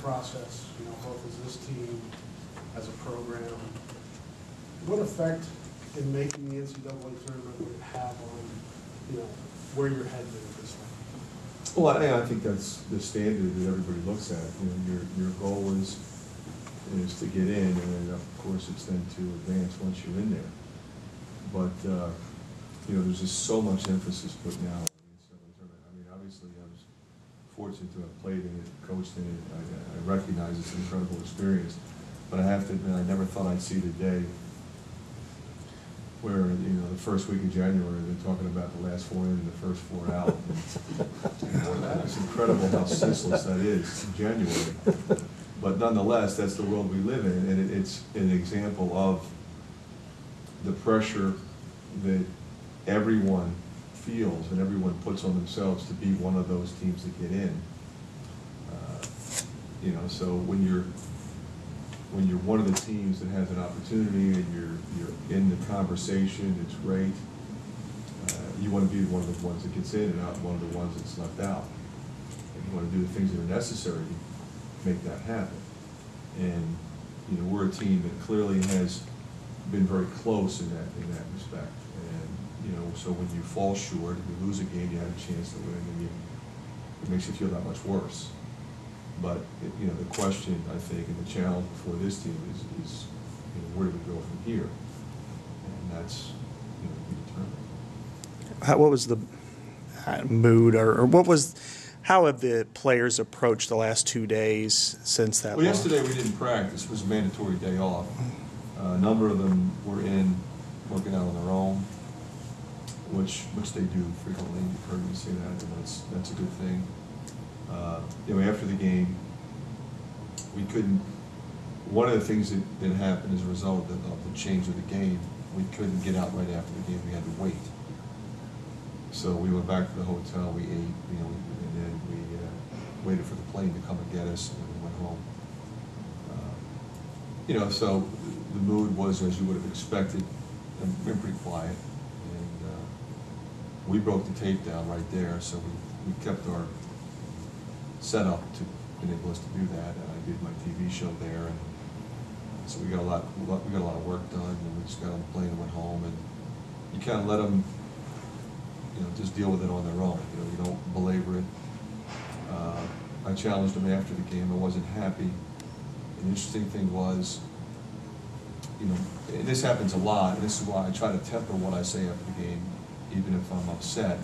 process, both as this team, as a program, what effect in making the NCAA tournament would it have on, where you're headed at this point? Well, I think that's the standard that everybody looks at. Your goal is to get in, and then of course it's then to advance once you're in there. But there's just so much emphasis put now on the NCAA tournament. I mean, obviously I was fortunate to have played in it, coached in it. I recognize it's an incredible experience, but I have to admit I never thought I'd see the day where the first week of January they're talking about the last four in and the first four out. It's incredible how senseless that is in January. But nonetheless, that's the world we live in, and it's an example of the pressure that everyone feels and everyone puts on themselves to be one of those teams that get in. So when you're one of the teams that has an opportunity and you're in the conversation, it's great. You want to be one of the ones that gets in and not one of the ones that's left out. And you want to do the things that are necessary to make that happen. And we're a team that clearly has been very close in that respect. And so when you fall short, if you lose a game, you have a chance to win, and it makes you feel that much worse. But the question, I think, and the challenge before this team is where do we go from here? And that's to be determined. What was the mood, or what was? How have the players approached the last 2 days since that? Well, yesterday we didn't practice. It was a mandatory day off. A number of them were in working out on their own, which they do frequently. You've heard me say that, and that's a good thing. After the game, we couldn't. One of the things that happened as a result of the change of the game, we couldn't get out right after the game. We had to wait. So we went back to the hotel. We ate, and then we waited for the plane to come and get us, and then we went home. So the mood was, as you would have expected, been pretty quiet, and we broke the tape down right there. So we kept our setup to enable us to do that. And I did my TV show there, and so we got a lot of work done, and we just got on the plane and went home. And you kind of let them, just deal with it on their own. You don't belabor it. I challenged them after the game. I wasn't happy. The interesting thing was, and this happens a lot, and this is why I try to temper what I say after the game, even if I'm upset.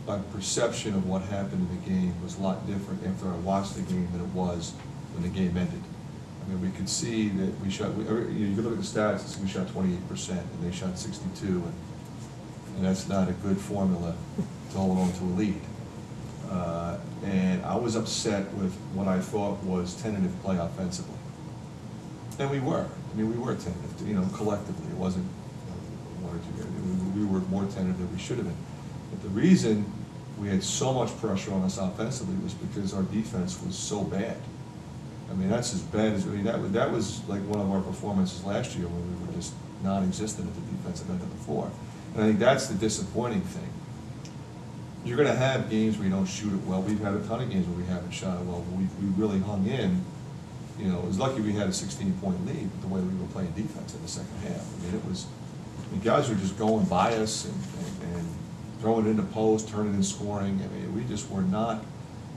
My perception of what happened in the game was a lot different after I watched the game than it was when the game ended. I mean, we could see that we shot, you can look at the stats, and we shot 28%, and they shot 62%, and that's not a good formula to hold on to a lead. And I was upset with what I thought was tentative play offensively. And we were. I mean, we were tentative, collectively. It wasn't one or two guys. We were more tentative than we should have been. But the reason we had so much pressure on us offensively was because our defense was so bad. I mean, that's as bad as, that was like one of our performances last year when we were just non-existent at the defensive end of the floor. And I think that's the disappointing thing. You're going to have games where you don't shoot it well. We've had a ton of games where we haven't shot it well, but we really hung in. It was lucky we had a 16-point lead with the way we were playing defense in the second half. I mean, guys were just going by us and throwing it into post, turning and scoring. I mean, we just were not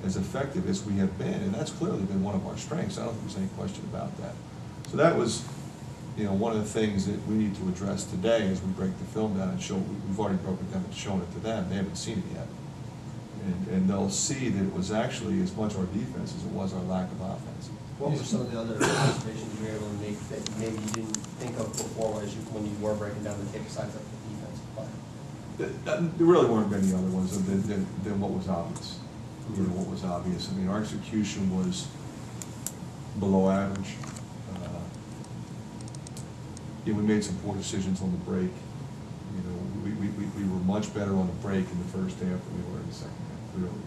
as effective as we have been, and that's clearly been one of our strengths. I don't think there's any question about that. So that was, one of the things that we need to address today as we break the film down and show. We've already broken it down and shown it to them. They haven't seen it yet, and they'll see that it was actually as much our defense as it was our lack of offense. What were some of the other observations you were able to make that maybe you didn't think of before when you were breaking down the tape besides the defensive play? There really weren't many other ones than what was obvious. What was obvious. I mean, our execution was below average. We made some poor decisions on the break. We were much better on the break in the first half than we were in the second half, clearly.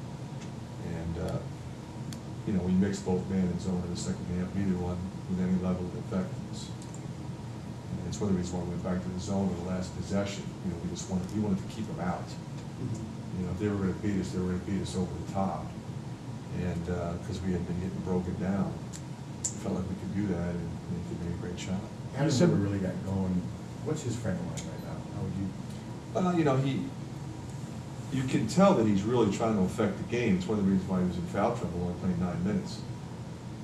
And we mixed both man and zone in the second half, neither one with any level of effectiveness. And it's one of the reasons why we went back to the zone in the last possession. We wanted to keep them out. If they were going to beat us, they were going to beat us over the top. And, because we had been getting broken down, we felt like we could do that and he made a great shot. Adams never really got going. What's his frame of mind right now? How would you? You know, you can tell that he's really trying to affect the game. It's one of the reasons why he was in foul trouble, only playing 9 minutes.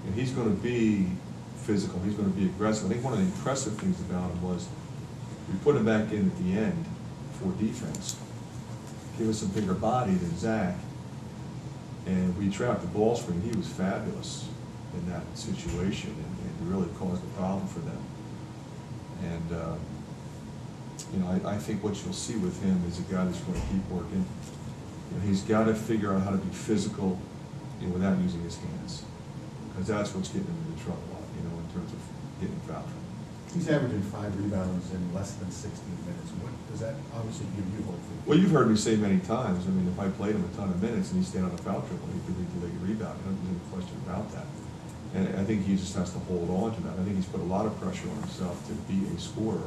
And he's going to be physical, he's going to be aggressive. I think one of the impressive things about him was we put him back in at the end for defense. Give us a bigger body than Zach. And we trapped the ball screen. He was fabulous in that situation and really caused a problem for them. And, you know, I think what you'll see with him is a guy that's going to keep working. You know, he's got to figure out how to be physical, you know, without using his hands, because that's what's getting him into trouble, you know, in terms of getting foul trouble. He's averaging 5 rebounds in less than 16 minutes. What does that obviously give you hope for? Well, you've heard me say many times, I mean, if I played him a ton of minutes and he stayed on a foul trouble, he could lead the league in rebounding. There's no question about that. And I think he just has to hold on to that. I think he's put a lot of pressure on himself to be a scorer.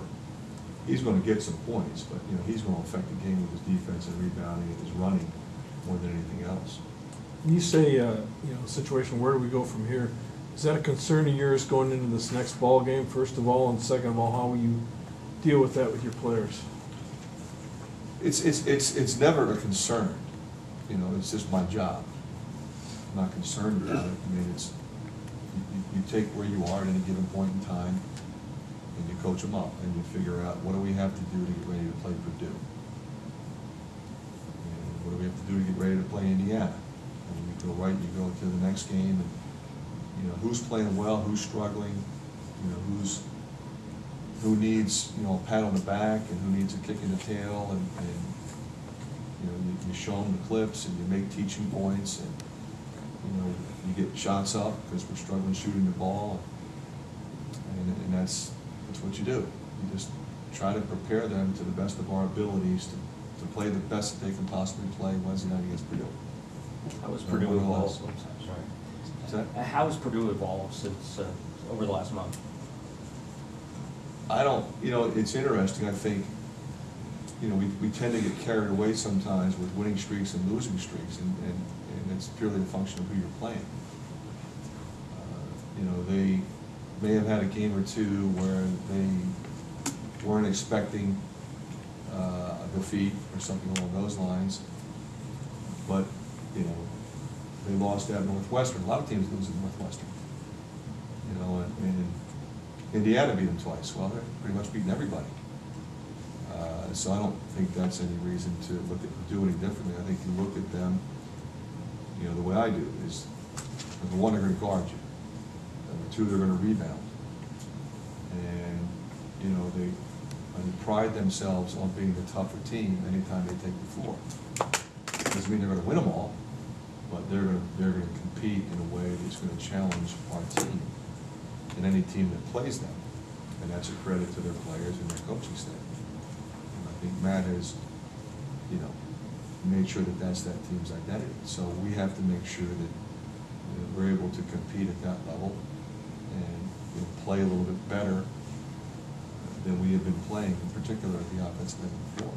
He's going to get some points, but you know, he's going to affect the game with his defense and rebounding and his running more than anything else. You say, you know, situation, where do we go from here? Is that a concern of yours going into this next ball game, first of all, and second of all, how will you deal with that with your players? It's never a concern. You know, it's just my job. I'm not concerned about it. I mean, it's you take where you are at any given point in time, and you coach them up, and you figure out what do we have to do to get ready to play Purdue, and what do we have to do to get ready to play Indiana. And you go right, you go to the next game, and you know who's playing well, who's struggling, you know who needs, you know, a pat on the back, and who needs a kick in the tail, and you know you show them the clips, and you make teaching points, and you know you get shots up because we're struggling shooting the ball, and that's what you do. You just try to prepare them to the best of our abilities to play the best that they can possibly play Wednesday night against Purdue. How has Purdue evolved? How has Purdue evolved since over the last month? I don't, you know, it's interesting. I think, you know, we tend to get carried away sometimes with winning streaks and losing streaks, and it's purely a function of who you're playing. You know, they may have had a game or two where they weren't expecting a defeat or something along those lines, but, you know, they lost at Northwestern. A lot of teams lose at Northwestern. You know, and Indiana beat them twice. Well, they're pretty much beating everybody. So I don't think that's any reason to look at do any differently. I think you look at them, you know, the way I do is, number one, they're going to guard you. Number two, they're going to rebound. And, you know, they pride themselves on being the tougher team anytime they take the floor. Doesn't mean they're going to win them all, but they're going to compete in a way that's going to challenge our team and any team that plays them. And that's a credit to their players and their coaching staff. And I think Matt has, you know, made sure that that's that team's identity. So we have to make sure that, you know, we're able to compete at that level and, you know, play a little bit better than we have been playing, in particular at the offensive end of the floor.